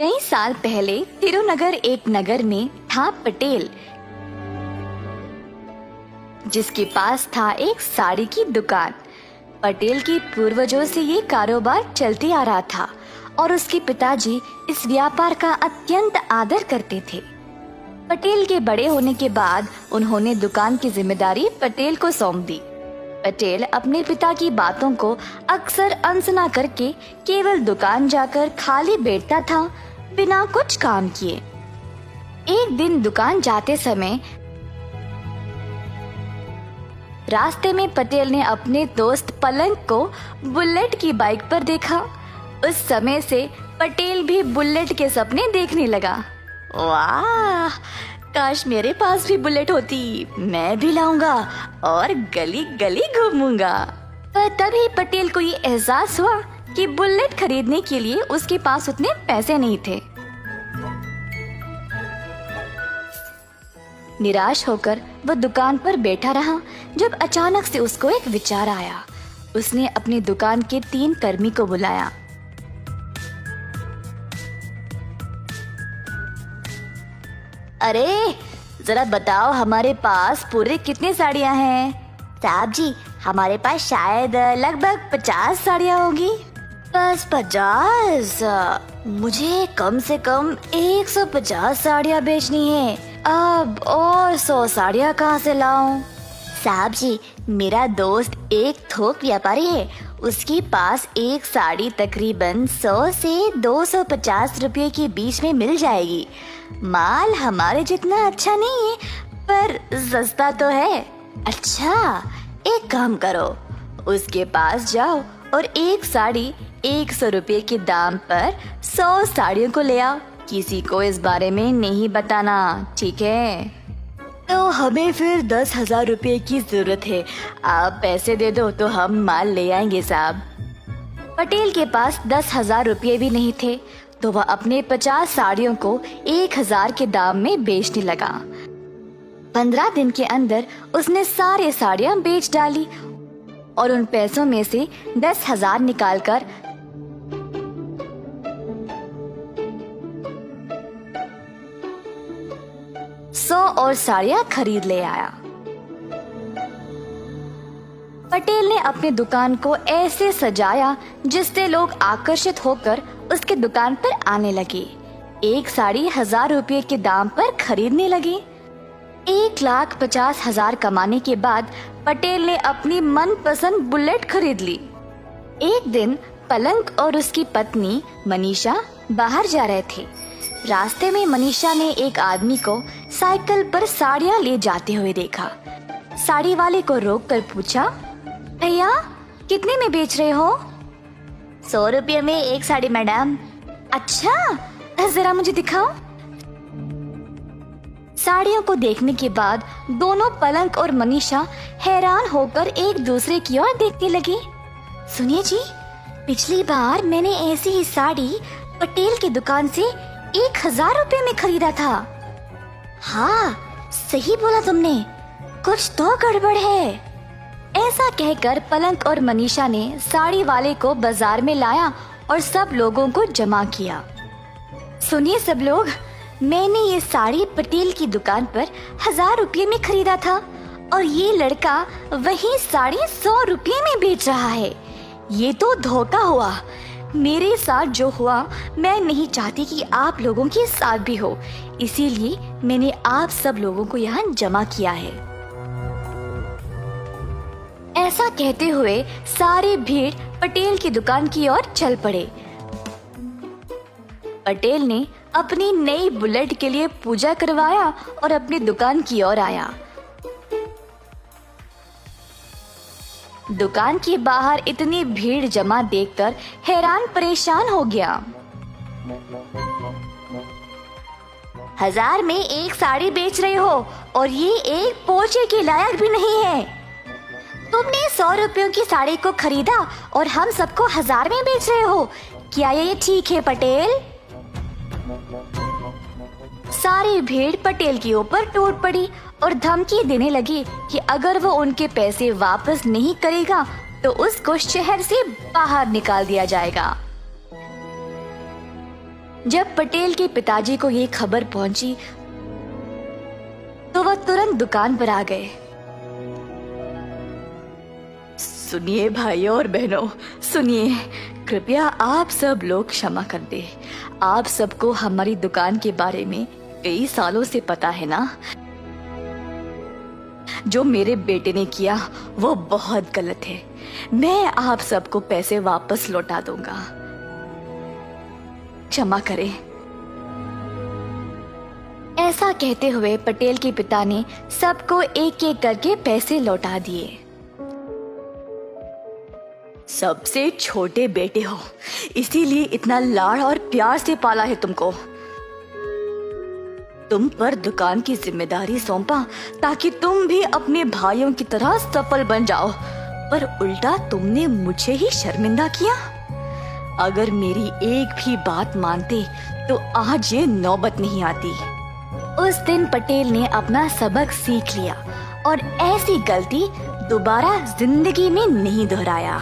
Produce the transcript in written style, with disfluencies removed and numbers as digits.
कई साल पहले तिरुनगर एक नगर में था पटेल, जिसके पास था एक साड़ी की दुकान। पटेल के पूर्वजों से ये कारोबार चलते आ रहा था और उसके पिताजी इस व्यापार का अत्यंत आदर करते थे। पटेल के बड़े होने के बाद उन्होंने दुकान की जिम्मेदारी पटेल को सौंप दी। पटेल अपने पिता की बातों को अक्सर अनसुना करके केवल दुकान जाकर खाली बैठता था, बिना कुछ काम किए। एक दिन दुकान जाते समय रास्ते में पटेल ने अपने दोस्त पलंग को बुलेट की बाइक पर देखा। उस समय से पटेल भी बुलेट के सपने देखने लगा। वाह, काश मेरे पास भी बुलेट होती, मैं भी लाऊंगा और गली गली घूमूंगा। पर तभी पटेल को ये एहसास हुआ कि बुलेट खरीदने के लिए उसके पास उतने पैसे नहीं थे। निराश होकर वह दुकान पर बैठा रहा जब अचानक से उसको एक विचार आया। उसने अपनी दुकान के 3 कर्मी को बुलाया। अरे जरा बताओ, हमारे पास पूरे कितने साड़ियाँ हैं? साहब जी, हमारे पास शायद लगभग 50 साड़ियाँ होगी। बस 50? मुझे कम से कम 150 साड़ियाँ बेचनी है। अब और 100 साड़ियाँ कहाँ से लाऊं? साहब जी, मेरा दोस्त एक थोक व्यापारी है। उसके पास एक साड़ी तकरीबन 100 से 250 रुपये के बीच में मिल जाएगी। माल हमारे जितना अच्छा नहीं है, पर सस्ता तो है। अच्छा, एक काम करो, उसके पास जाओ और एक साड़ी 100 रुपये के दाम पर 100 साड़ियों को ले आओ। किसी को इस बारे में नहीं बताना, ठीक है? तो हमें फिर 10,000 रुपये की जरूरत है। आप पैसे दे दो तो हम माल ले आएंगे साहब। पटेल के पास 10,000 रुपये भी नहीं थे, तो वह अपने 50 साड़ियों को 1,000 के दाम में बेचने लगा। 15 दिन के अंदर उसने सारे साड़ियाँ बेच डाली और उन पैसों में से 10,000 निकालकर 100 और साड़ियाँ खरीद ले आया। पटेल ने अपनी दुकान को ऐसे सजाया जिससे लोग आकर्षित होकर उसके दुकान पर आने लगे। एक साड़ी 1,000 रुपये के दाम पर खरीदने लगे। 1,50,000 कमाने के बाद पटेल ने अपनी मनपसंद बुलेट खरीद ली। एक दिन पलंग और उसकी पत्नी मनीषा बाहर जा रहे थे। रास्ते में मनीषा ने एक आदमी को साइकिल पर साड़ियाँ ले जाते हुए देखा। साड़ी वाले को रोककर पूछा, भैया कितने में बेच रहे हो? 100 रुपये में एक साड़ी मैडम। अच्छा, जरा मुझे दिखाओ। साड़ियों को देखने के बाद दोनों पलंग और मनीषा हैरान होकर एक दूसरे की ओर देखने लगे। सुनिए जी, पिछली बार मैंने ऐसी ही साड़ी पटेल की दुकान से 1,000 रुपये में खरीदा था। हाँ, सही बोला तुमने, कुछ तो गड़बड़ है। ऐसा कहकर पलंग और मनीषा ने साड़ी वाले को बाजार में लाया और सब लोगों को जमा किया। सुनिए सब लोग, मैंने ये साड़ी पटेल की दुकान पर 1,000 रुपये में खरीदा था और ये लड़का वही साड़ी 100 रुपये में बेच रहा है। ये तो धोखा हुआ। मेरे साथ जो हुआ, मैं नहीं चाहती कि आप लोगों के साथ भी हो, इसीलिए मैंने आप सब लोगों को यहाँ जमा किया है। ऐसा कहते हुए सारी भीड़ पटेल की दुकान की ओर चल पड़े। पटेल ने अपनी नई बुलेट के लिए पूजा करवाया और अपनी दुकान की ओर आया। दुकान के बाहर इतनी भीड़ जमा देखकर हैरान परेशान हो गया। 1,000 में एक साड़ी बेच रहे हो और ये एक पोछे के लायक भी नहीं है। तुमने 100 रुपयों की साड़ी को खरीदा और हम सबको 1,000 में बेच रहे हो। क्या ये ठीक है पटेल? सारी भीड़ पटेल के ऊपर टूट पड़ी और धमकी देने लगी कि अगर वो उनके पैसे वापस नहीं करेगा तो उसको शहर से बाहर निकाल दिया जाएगा। जब पटेल के पिताजी को ये खबर पहुंची तो वह तुरंत दुकान पर आ गए। सुनिए भाइयों और बहनों, सुनिए, कृपया आप सब लोग क्षमा कर दे। आप सबको हमारी दुकान के बारे में कई सालों से पता है ना। जो मेरे बेटे ने किया वो बहुत गलत है। मैं आप सबको पैसे वापस लौटा दूंगा, क्षमा करें। ऐसा कहते हुए पटेल के पिता ने सबको एक एक करके पैसे लौटा दिए। सबसे छोटे बेटे हो, इसीलिए इतना लाड़ और प्यार से पाला है तुमको। तुम पर दुकान की जिम्मेदारी सौंपा ताकि तुम भी अपने भाइयों की तरह सफल बन जाओ, पर उल्टा तुमने मुझे ही शर्मिंदा किया। अगर मेरी एक भी बात मानते तो आज ये नौबत नहीं आती। उस दिन पटेल ने अपना सबक सीख लिया और ऐसी गलती दोबारा जिंदगी में नहीं दोहराया।